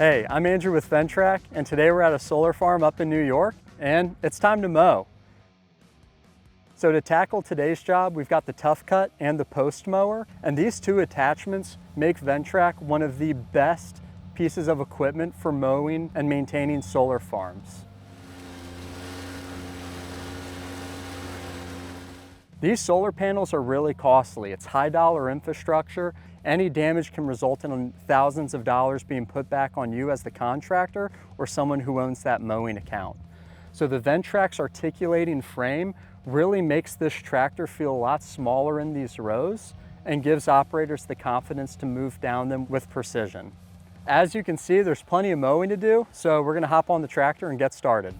Hey, I'm Andrew with Ventrac, and today we're at a solar farm up in New York, and it's time to mow. So to tackle today's job, we've got the Tough Cut and the Post Mower, and these two attachments make Ventrac one of the best pieces of equipment for mowing and maintaining solar farms. These solar panels are really costly. It's high dollar infrastructure. Any damage can result in thousands of dollars being put back on you as the contractor or someone who owns that mowing account. So the Ventrac's articulating frame really makes this tractor feel a lot smaller in these rows and gives operators the confidence to move down them with precision. As you can see, there's plenty of mowing to do, so we're gonna hop on the tractor and get started.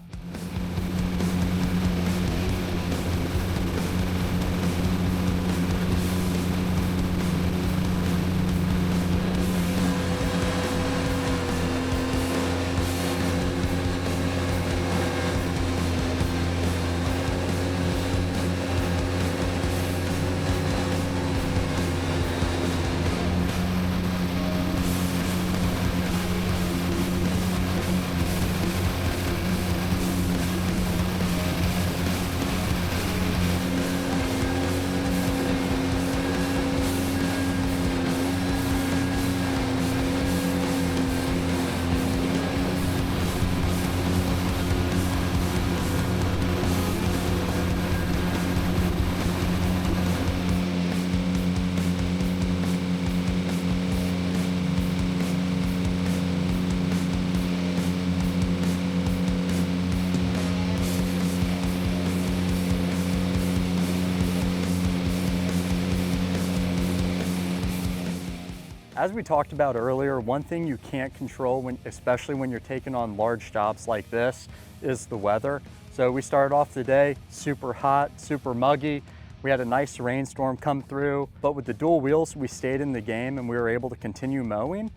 As we talked about earlier, one thing you can't control, especially when you're taking on large jobs like this, is the weather. So we started off the day super hot, super muggy. We had a nice rainstorm come through, but with the dual wheels, we stayed in the game and we were able to continue mowing.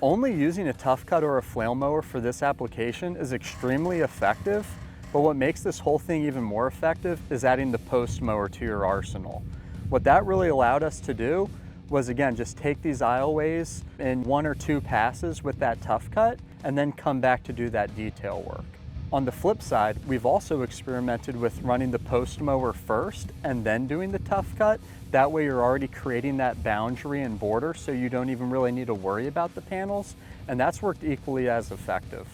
Only using a Tough Cut or a flail mower for this application is extremely effective, but what makes this whole thing even more effective is adding the Post Mower to your arsenal. What that really allowed us to do was, again, just take these aisleways in 1 or 2 passes with that Tough Cut and then come back to do that detail work. On the flip side, we've also experimented with running the Post Mower first and then doing the Tough Cut. That way you're already creating that boundary and border so you don't even really need to worry about the panels, and that's worked equally as effective.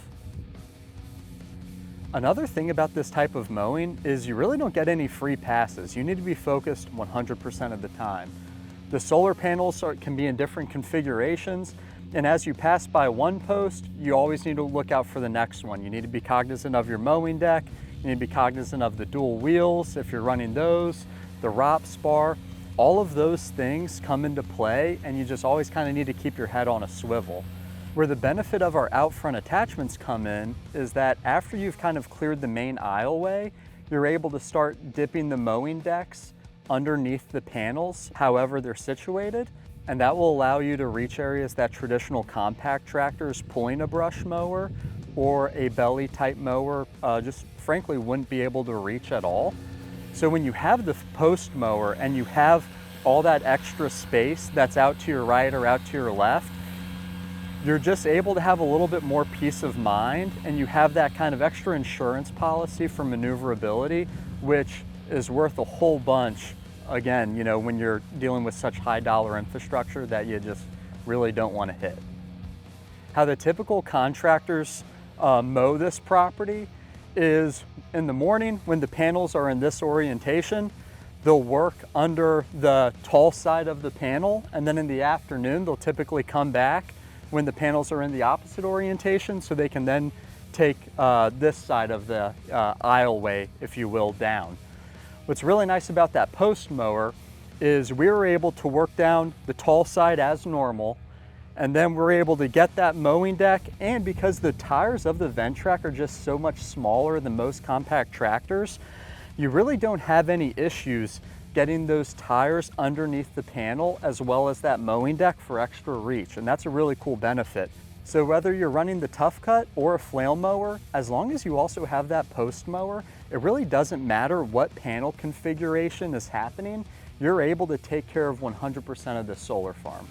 Another thing about this type of mowing is you really don't get any free passes. You need to be focused 100% of the time. The solar panels can be in different configurations, and as you pass by one post, you always need to look out for the next one. You need to be cognizant of your mowing deck, you need to be cognizant of the dual wheels if you're running those, the ROPS bar. All of those things come into play, and you just always kind of need to keep your head on a swivel. Where the benefit of our out front attachments come in is that after you've kind of cleared the main aisleway, you're able to start dipping the mowing decks underneath the panels, however they're situated, and that will allow you to reach areas that traditional compact tractors pulling a brush mower or a belly type mower just frankly wouldn't be able to reach at all. So when you have the Post Mower and you have all that extra space that's out to your right or out to your left, you're just able to have a little bit more peace of mind, and you have that kind of extra insurance policy for maneuverability, which is worth a whole bunch, again, when you're dealing with such high dollar infrastructure that you just really don't want to hit. How the typical contractors mow this property is in the morning when the panels are in this orientation, they'll work under the tall side of the panel, and then in the afternoon they'll typically come back when the panels are in the opposite orientation, so they can then take this side of the aisleway, if you will, down. What's really nice about that Post Mower is we were able to work down the tall side as normal, and then we're able to get that mowing deck, and because the tires of the Ventrac are just so much smaller than most compact tractors, you really don't have any issues getting those tires underneath the panel as well as that mowing deck for extra reach, and that's a really cool benefit. So whether you're running the Tough Cut or a flail mower, as long as you also have that Post Mower, it really doesn't matter what panel configuration is happening, you're able to take care of 100% of the solar farm.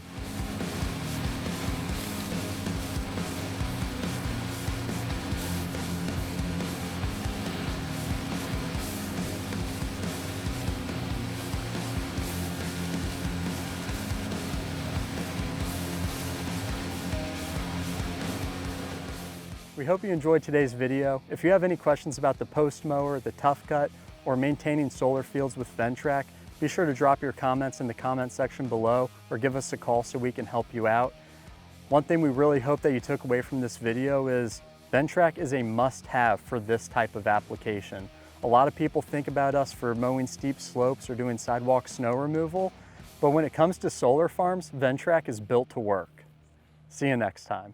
We hope you enjoyed today's video. If you have any questions about the Post Mower, the Tough Cut, or maintaining solar fields with Ventrac, be sure to drop your comments in the comment section below or give us a call so we can help you out. One thing we really hope that you took away from this video is Ventrac is a must-have for this type of application. A lot of people think about us for mowing steep slopes or doing sidewalk snow removal, but when it comes to solar farms, Ventrac is built to work. See you next time.